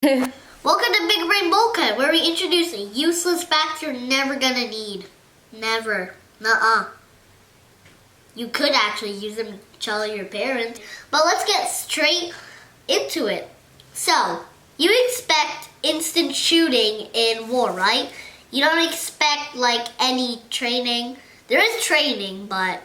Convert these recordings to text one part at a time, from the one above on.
Welcome to Big Brain Bulkhead, where we introduce a useless fact you're never gonna need. Never. Nuh-uh. You could actually use them to tell your parents. But let's get straight into it. So, you expect instant shooting in war, right? You don't expect, any training. There is training, but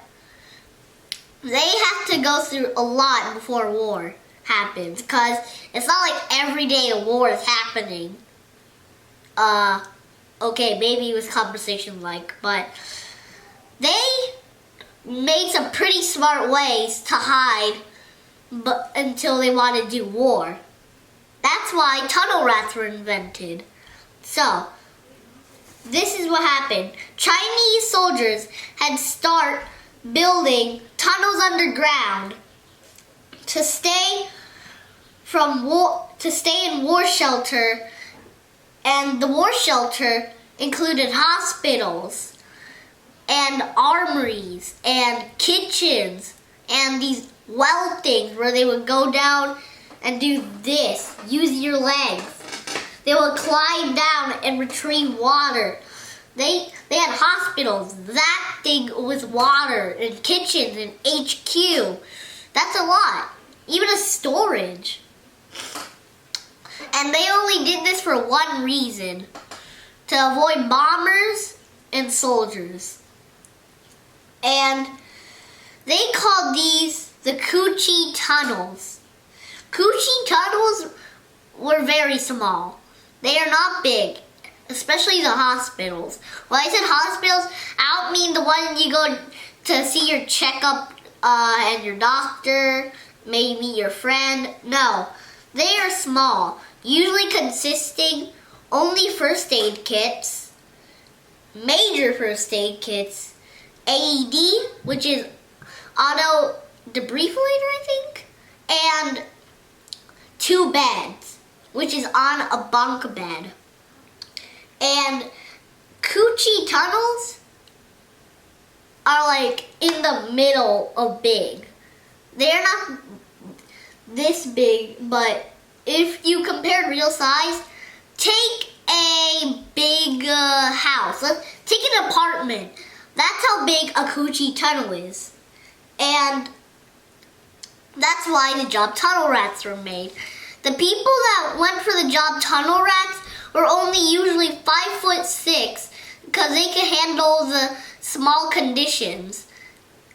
they have to go through a lot before war happens, because it's not like every day a war is happening. Okay, maybe it was conversation but they made some pretty smart ways to hide until they want to do war. That's why tunnel rats were invented. So, this is what happened. Chinese soldiers had start building tunnels underground to stay in war shelter, and the war shelter included hospitals and armories and kitchens and these well things where they would go down and do this, use your legs. They would climb down and retrieve water. They had hospitals, that thing with water, and kitchens and HQ. That's a lot. Even a storage. And they only did this for one reason. To avoid bombers and soldiers. And they called these the Cu-Chi tunnels. Cu-Chi tunnels were very small. They are not big. Especially the hospitals. When I said hospitals, I don't mean the one you go to see your checkup and your doctor, maybe meet your friend. No, they are small, usually consisting only first aid kits, major first aid kits, AED, which is auto defibrillator, I think, and 2 beds, which is on a bunk bed. And Cu-Chi tunnels are in the middle of big. They're not this big, but if you compare real size, take a big house. Take an apartment. That's how big a Cu-Chi tunnel is. And that's why the job tunnel rats were made. The people that went for the job tunnel rats were only usually 5'6", because they could handle the small conditions.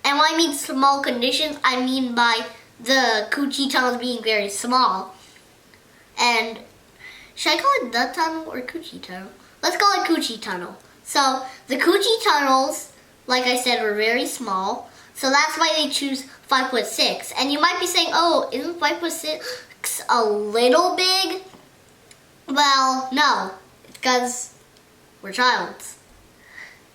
And when I mean small conditions, I mean by the Cu-Chi tunnels being very small. And should I call it the tunnel or Cu-Chi tunnel? Let's call it Cu-Chi tunnel. So the Cu-Chi tunnels, like I said, were very small. So that's why they choose 5'6". And you might be saying, oh, isn't 5'6" a little big? Well, no, because we're childs.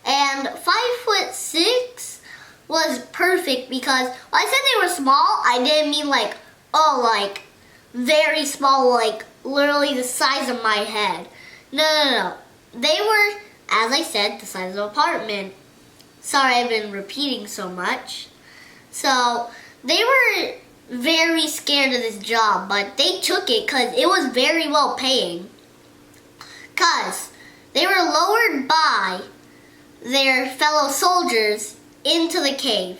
And 5'6" was perfect because when I said they were small, I didn't mean very small, literally the size of my head. No. They were, as I said, the size of an apartment. Sorry, I've been repeating so much. So, they were very scared of this job, but they took it because it was very well paying. Because they were lowered by their fellow soldiers into the cave.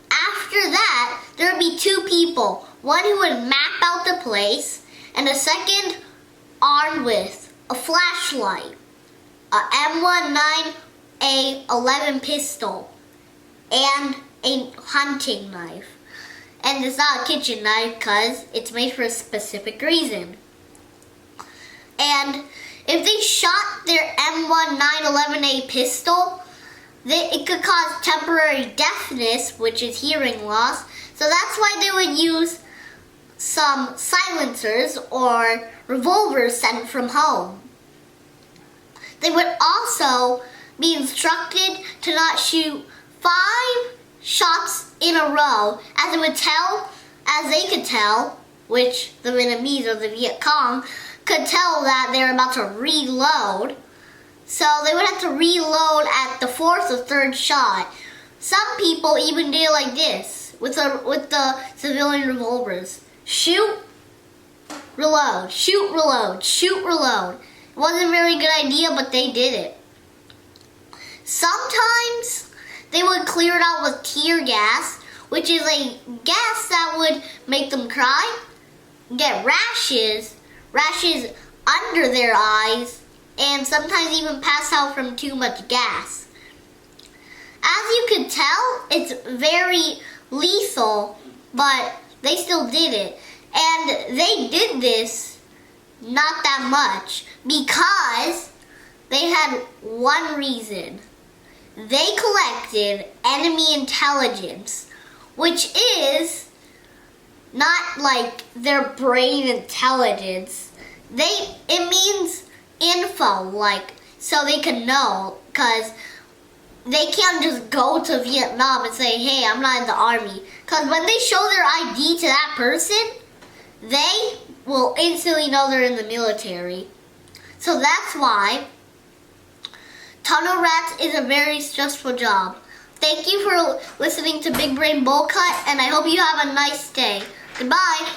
After that, there would be 2 people. One who would map out the place, and a second armed with a flashlight, a M19A11 pistol, and a hunting knife. And it's not a kitchen knife because it's made for a specific reason. And if they shot their M1911A pistol, it could cause temporary deafness, which is hearing loss. So that's why they would use some silencers or revolvers sent from home. They would also be instructed to not shoot 5 shots in a row, as they could tell, which the Vietnamese or the Viet Cong could tell that they were about to reload. So they would have to reload at the 4th or 3rd shot. Some people even did it like this with the civilian revolvers. Shoot, reload, shoot, reload, shoot, reload. It wasn't a very good idea, but they did it. Sometimes they would clear it out with tear gas, which is a gas that would make them cry, get rashes under their eyes, and sometimes even pass out from too much gas. As you can tell, it's very lethal, but they still did it. And they did this not that much because they had one reason. They collected enemy intelligence, which is not like their brain intelligence. It means info, like, so they can know, because they can't just go to Vietnam and say, hey, I'm not in the army. Because when they show their ID to that person, they will instantly know they're in the military. So that's why tunnel rats is a very stressful job. Thank you for listening to Big Brain Bowl Cut, and I hope you have a nice day. Goodbye.